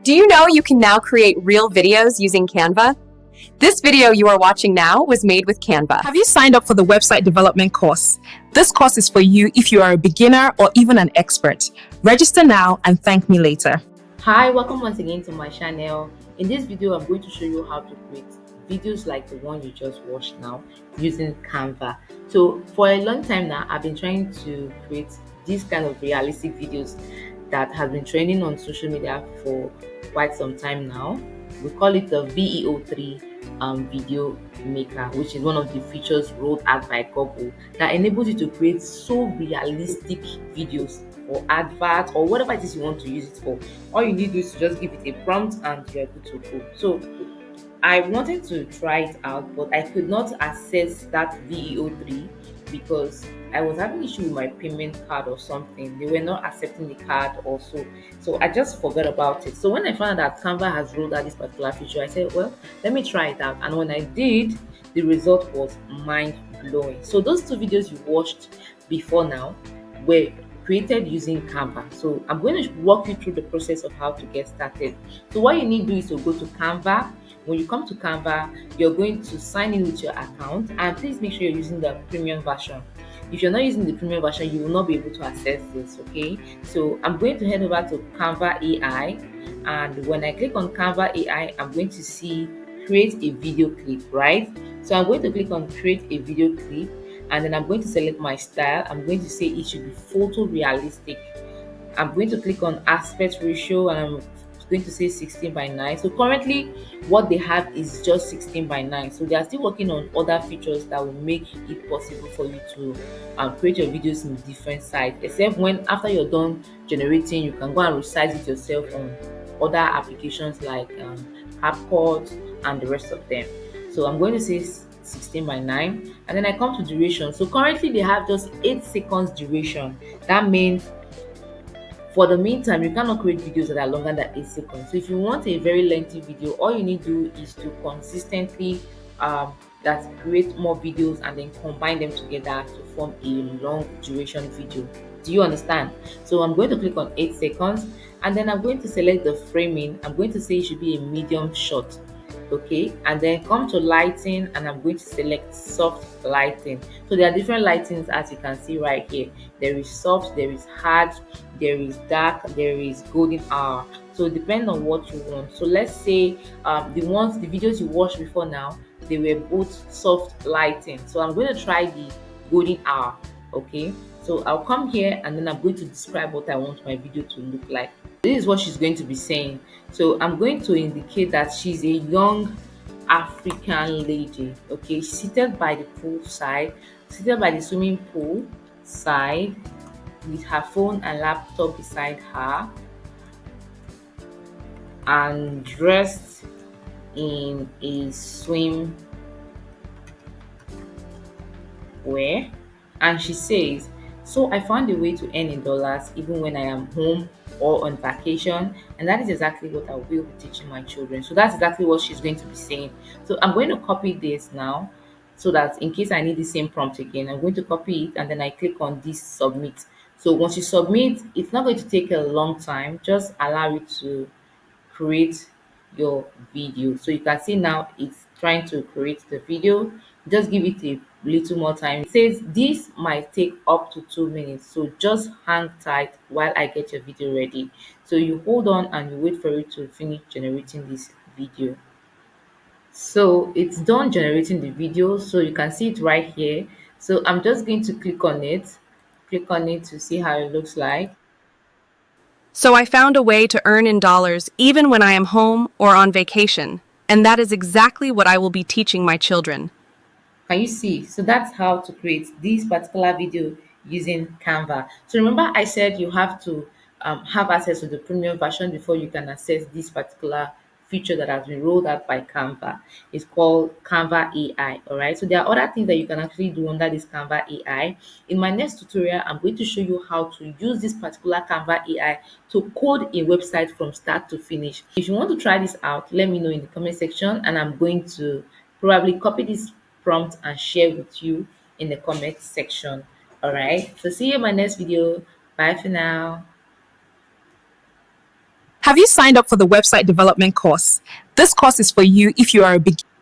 Do you know you can now create real videos using Canva? This video you are watching now was made with Canva. Have you signed up for the website development course? This course is for you if you are a beginner or even an expert. Register now and thank me later. Hi, welcome once again to my channel. In this video, I'm going to show you how to create videos like the one you just watched now using Canva. So for a long time now, I've been trying to create these kind of realistic videos that has been trending on social media for quite some time now. We call it the VEO3 video maker, which is one of the features rolled out by Google that enables you to create so realistic videos or advert or whatever it is you want to use it for. All you need to do is to just give it a prompt and you're good to go. So I wanted to try it out, but I could not access that VEO3 because I was having issue with my payment card or something. They were not accepting the card also. So I just forgot about it. So when I found out that Canva has rolled out this particular feature, I said, well, let me try it out. And when I did, the result was mind blowing. So those two videos you watched before now were created using Canva. So I'm going to walk you through the process of how to get started. So what you need to do is to go to Canva. When you come to Canva, you're going to sign in with your account, and please make sure you're using the premium version. If you're not using the premium version, you will not be able to access this. Okay, so I'm going to head over to Canva AI, and when I click on Canva AI, I'm going to see create a video clip, right? So I'm going to click on create a video clip, and then I'm going to select my style. I'm going to say it should be photorealistic. I'm going to click on aspect ratio, and I'm going to say 16:9. So currently what they have is just 16:9. So they are still working on other features that will make it possible for you to create your videos in different sites, except when after you're done generating, you can go and resize it yourself on other applications like CapCut and the rest of them. So I'm going to say 16:9, and then I come to duration. So currently they have just 8 seconds duration. That means for the meantime, you cannot create videos that are longer than 8 seconds. So if you want a very lengthy video, all you need to do is to consistently that create more videos and then combine them together to form a long duration video. Do you understand? So I'm going to click on 8 seconds, and then I'm going to select the framing. I'm going to say it should be a medium shot. Okay, and then come to lighting, and I'm going to select soft lighting. So there are different lightings, as you can see right here. There is soft, there is hard, there is dark, there is golden hour. So depend on what you want. So let's say the videos you watched before now, they were both soft lighting. So I'm going to try the golden hour. Okay, so I'll come here, and then I'm going to describe what I want my video to look like. This is what she's going to be saying. So I'm going to indicate that she's a young African lady. Okay, seated by the pool side, seated by the swimming pool side, with her phone and laptop beside her, and dressed in a swim wear. And she says, so I found a way to earn in dollars even when I am home or on vacation, and that is exactly what I will be teaching my children. So that's exactly what she's going to be saying. So I'm going to copy this now, so that in case I need the same prompt again, I'm going to copy it, and then I click on this submit. So once you submit, it's not going to take a long time. Just allow it to create your video. So you can see now it's trying to create the video. Just give it a little more time. It says this might take up to 2 minutes, so just hang tight while I get your video ready. So you hold on and you wait for it to finish generating this video. So it's done generating the video, so you can see it right here. So I'm just going to click on it to see how it looks like. So I found a way to earn in dollars even when I am home or on vacation. And that is exactly what I will be teaching my children. Can you see? So that's how to create this particular video using Canva. So remember I said you have to have access to the premium version before you can access this particular feature that has been rolled out by Canva. It's called Canva AI. All right. So there are other things that you can actually do under this Canva AI. In my next tutorial, I'm going to show you how to use this particular Canva AI to code a website from start to finish. If you want to try this out, let me know in the comment section, and I'm going to probably copy this prompt and share with you in the comment section. All right. So see you in my next video. Bye for now. Have you signed up for the website development course? This course is for you if you are a beginner.